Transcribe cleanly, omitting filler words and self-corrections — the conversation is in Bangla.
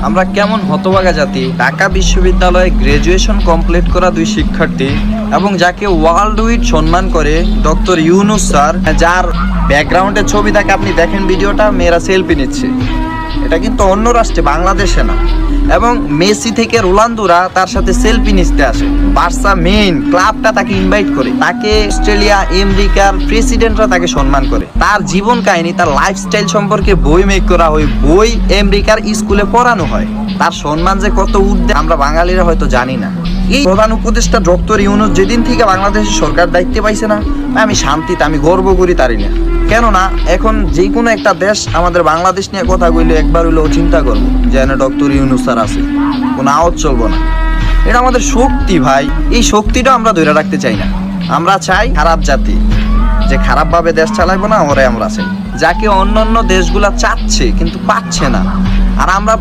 আমরা কেমন হতভাগা জাতি। ঢাকা বিশ্ববিদ্যালয়ে গ্রাজুয়েশন কমপ্লিট করা দুই শিক্ষার্থী এবং যাকে ওয়ার্ল্ড উইড সম্মান করে ডক্টর ইউনুস স্যার, যার ব্যাকগ্রাউন্ডের ছবি থাকে, আপনি দেখেন ভিডিওটা, মেয়েরা সেলফি নিচ্ছে। এটা কিন্তু অন্য রাষ্ট্রে, বাংলাদেশে না। এবং মেসি থেকে রোনালদোরা তার সাথে সেলফি নিতে আসে। বার্সা মেইন ক্লাবটা তাকে ইনভাইট করে, তাকে অস্ট্রেলিয়া আমেরিকার প্রেসিডেন্টরা তাকে সম্মান করে। তার জীবন কাহিনী, তার লাইফস্টাইল সম্পর্কে বই মেক করা হয়, বই আমেরিকার স্কুলে পড়ানো হয়। তার সম্মান যে কত ঊর্ধ্বে আমরা বাঙালিরা হয়তো জানি না। এই প্রধান উপদেষ্টা ডক্টর ইউনুস যেদিন থেকে বাংলাদেশের সরকার দায়িত্বে পাইছে না, আমি শান্তিতে, আমি গর্ব করি তারই না। কেননা এখন যে কোনো একটা দেশ আমাদের বাংলাদেশ নিয়ে কথা কইলে একবার হইলেও চিন্তা করবো যে ডক্টর ইউনুস স্যার আছে, কোনো আওয়াজ চলবো না। এটা আমাদের শক্তি ভাই, এই শক্তিটা আমরা ধরে রাখতে চাই না। আমরা চাই খারাপ জাতি, যে খারাপভাবে দেশ চালাইবো না, ওরাই আমরা চাই, যাকে অন্যান্য দেশগুলা চাচ্ছে কিন্তু পাচ্ছে না। আর আমরা